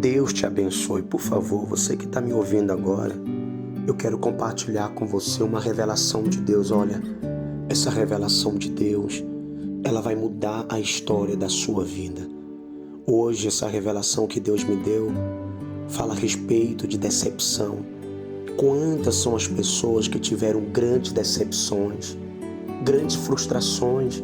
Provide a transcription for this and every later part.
Deus te abençoe. Por favor, você que está me ouvindo agora, eu quero compartilhar com você uma revelação de Deus. Olha, essa revelação de Deus, ela vai mudar a história da sua vida. Hoje, essa revelação que Deus me deu fala a respeito de decepção. Quantas são as pessoas que tiveram grandes decepções, grandes frustrações,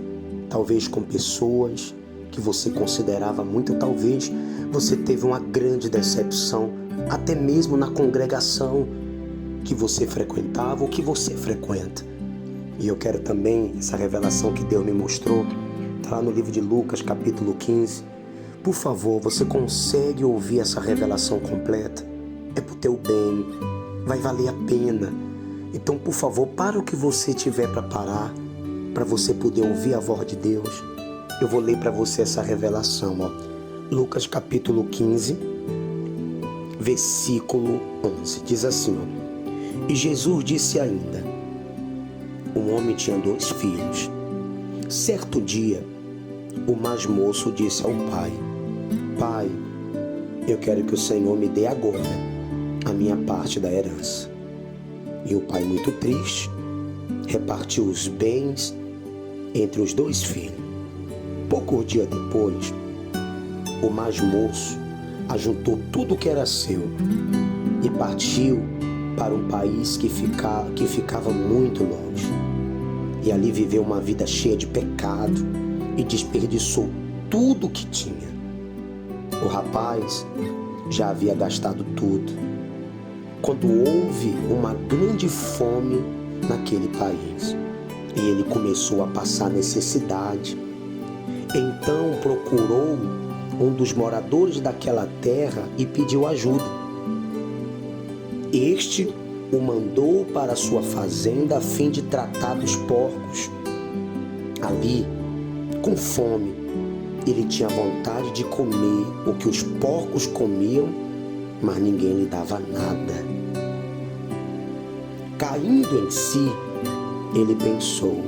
talvez com pessoas que você considerava muito, talvez você teve uma grande decepção, até mesmo na congregação que você frequentava ou que você frequenta. E eu quero também, essa revelação que Deus me mostrou, está lá no livro de Lucas, capítulo 15. Por favor, você consegue ouvir essa revelação completa? É pro teu bem, vai valer a pena. Então, por favor, para o que você tiver para parar, para você poder ouvir a voz de Deus. Eu vou ler para você essa revelação, Lucas capítulo 15, versículo 11. Diz assim, E Jesus disse ainda, um homem tinha 2 filhos. Certo dia, o mais moço disse ao pai, Pai, eu quero que o Senhor me dê agora a minha parte da herança. E o pai, muito triste, repartiu os bens entre os 2 filhos. Poucos dias depois, o mais moço ajuntou tudo o que era seu e partiu para um país que ficava muito longe. E ali viveu uma vida cheia de pecado e desperdiçou tudo o que tinha. O rapaz já havia gastado tudo, quando houve uma grande fome naquele país e ele começou a passar necessidade. Então procurou um dos moradores daquela terra e pediu ajuda. Este o mandou para sua fazenda a fim de tratar dos porcos. Ali, com fome, ele tinha vontade de comer o que os porcos comiam, mas ninguém lhe dava nada. Caindo em si, ele pensou,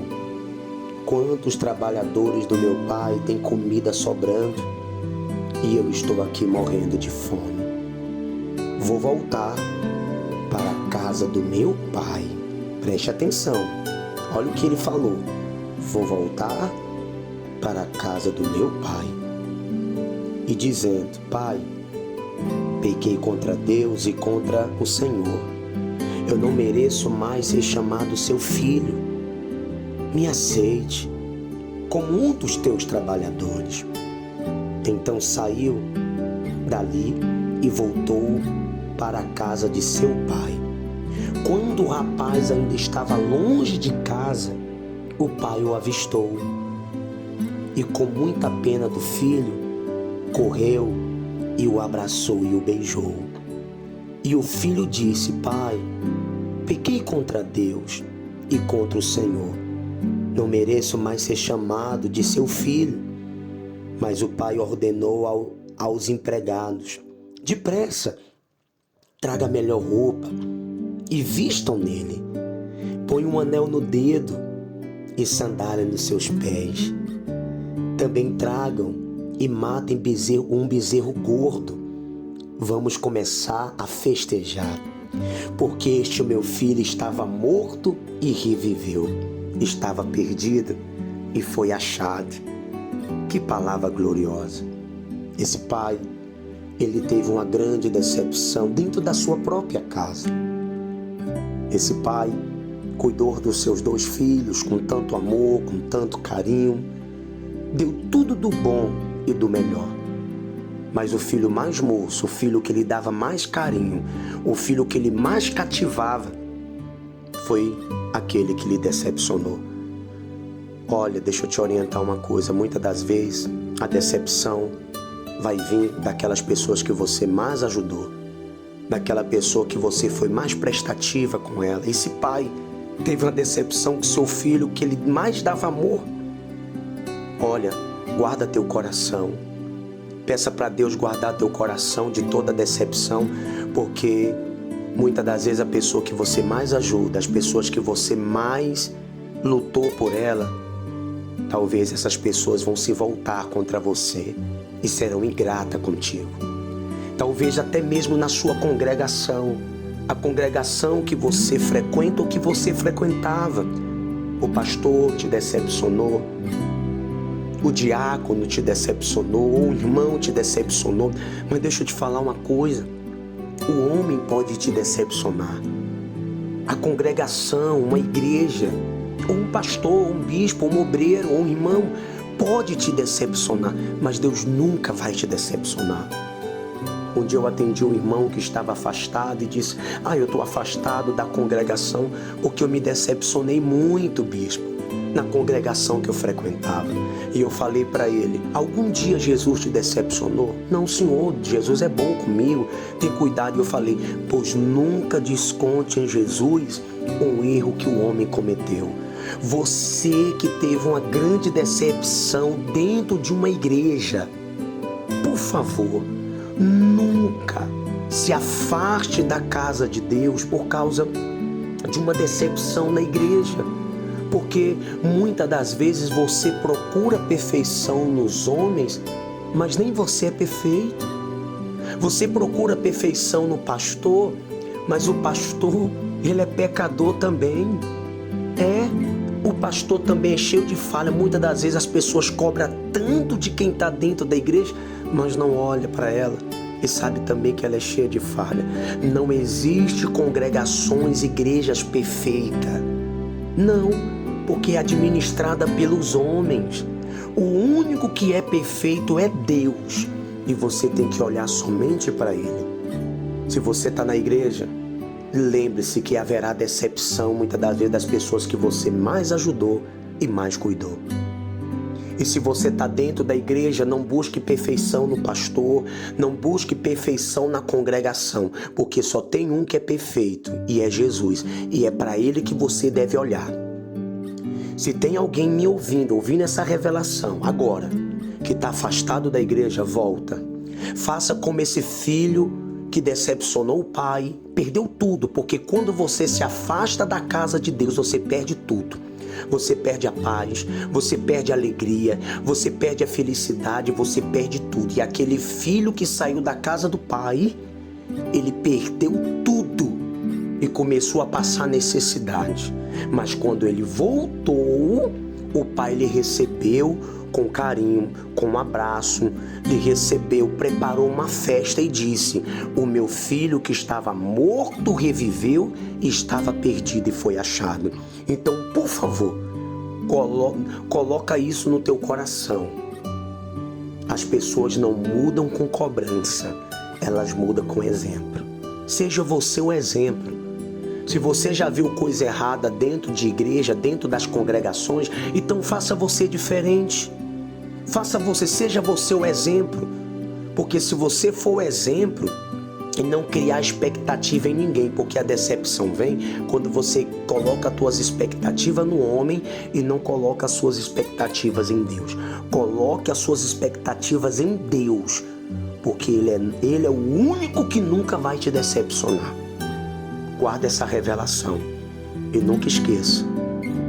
quantos trabalhadores do meu pai têm comida sobrando e eu estou aqui morrendo de fome. Vou voltar para a casa do meu pai. Preste atenção, olha o que ele falou. Vou voltar para a casa do meu pai. E dizendo, Pai, pequei contra Deus e contra o Senhor. Eu não mereço mais ser chamado seu filho. Me aceite como um dos teus trabalhadores. Então saiu dali e voltou para a casa de seu pai. Quando o rapaz ainda estava longe de casa, o pai o avistou e, com muita pena do filho, correu e o abraçou e o beijou. E o filho disse, Pai, pequei contra Deus e contra o Senhor. Não mereço mais ser chamado de seu filho. Mas o pai ordenou aos empregados, depressa, traga a melhor roupa e vistam nele. Põe um anel no dedo e sandália nos seus pés. Também tragam e matem um bezerro gordo. Vamos começar a festejar, porque este meu filho estava morto e reviveu. Estava perdido e foi achado. Que palavra gloriosa. Esse pai, ele teve uma grande decepção dentro da sua própria casa. Esse pai cuidou dos seus 2 filhos com tanto amor, com tanto carinho, deu tudo do bom e do melhor. Mas o filho mais moço, o filho que lhe dava mais carinho, o filho que ele mais cativava, foi aquele que lhe decepcionou. Olha, deixa eu te orientar uma coisa, muitas das vezes a decepção vai vir daquelas pessoas que você mais ajudou, daquela pessoa que você foi mais prestativa com ela. Esse pai teve uma decepção com seu filho que ele mais dava amor. Olha, guarda teu coração, peça para Deus guardar teu coração de toda decepção, porque muitas das vezes a pessoa que você mais ajuda, as pessoas que você mais lutou por ela, talvez essas pessoas vão se voltar contra você e serão ingratas contigo. talvez até mesmo na sua congregação, a congregação que você frequenta ou que você frequentava. O pastor te decepcionou, o diácono te decepcionou, ou o irmão te decepcionou. Mas deixa eu te falar uma coisa, o homem pode te decepcionar, a congregação, uma igreja, ou um pastor, um bispo, um obreiro, ou um irmão pode te decepcionar, mas Deus nunca vai te decepcionar. Um dia eu atendi um irmão que estava afastado e disse: eu estou afastado da congregação porque eu me decepcionei muito, bispo, na congregação que eu frequentava. E eu falei para ele: algum dia Jesus te decepcionou? Não, senhor, Jesus é bom comigo, tem cuidado. E eu falei: pois nunca desconte em Jesus um erro que o homem cometeu. Você que teve uma grande decepção dentro de uma igreja, por favor, nunca se afaste da casa de Deus por causa de uma decepção na igreja. Porque muitas das vezes você procura perfeição nos homens, mas nem você é perfeito. Você procura perfeição no pastor, mas o pastor, ele é pecador também. O pastor também é cheio de falha. Muitas das vezes as pessoas cobram tanto de quem está dentro da igreja, mas não olha para ela e sabe também que ela é cheia de falha. Não existe congregações, igrejas perfeitas. Não, porque é administrada pelos homens. O único que é perfeito é Deus, e você tem que olhar somente para Ele. Se você está na igreja, lembre-se que haverá decepção muitas das vezes das pessoas que você mais ajudou e mais cuidou. E se você está dentro da igreja, não busque perfeição no pastor, não busque perfeição na congregação, porque só tem um que é perfeito, e é Jesus, e é para Ele que você deve olhar. Se tem alguém me ouvindo essa revelação agora, que está afastado da igreja, volta. Faça como esse filho que decepcionou o pai, perdeu tudo, porque quando você se afasta da casa de Deus, você perde tudo. Você perde a paz, você perde a alegria, você perde a felicidade, você perde tudo. E aquele filho que saiu da casa do pai, ele perdeu tudo e começou a passar necessidade. Mas quando ele voltou, o pai lhe recebeu com carinho, com um abraço, lhe recebeu, preparou uma festa e disse: o meu filho que estava morto reviveu e estava perdido e foi achado. Então, por favor, coloca isso no teu coração. As pessoas não mudam com cobrança, elas mudam com exemplo. Seja você o exemplo. Se você já viu coisa errada dentro de igreja, dentro das congregações, então faça você diferente. Seja você o exemplo. Porque se você for o exemplo e não criar expectativa em ninguém, porque a decepção vem quando você coloca as suas expectativas no homem e não coloca as suas expectativas em Deus. Coloque as suas expectativas em Deus, porque Ele é o único que nunca vai te decepcionar. Guarda essa revelação e nunca esqueça,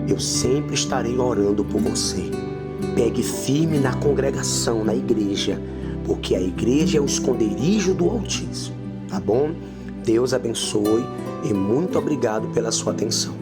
eu sempre estarei orando por você. Pegue firme na congregação, na igreja, porque a igreja é o esconderijo do Altíssimo, tá bom? Deus abençoe e muito obrigado pela sua atenção.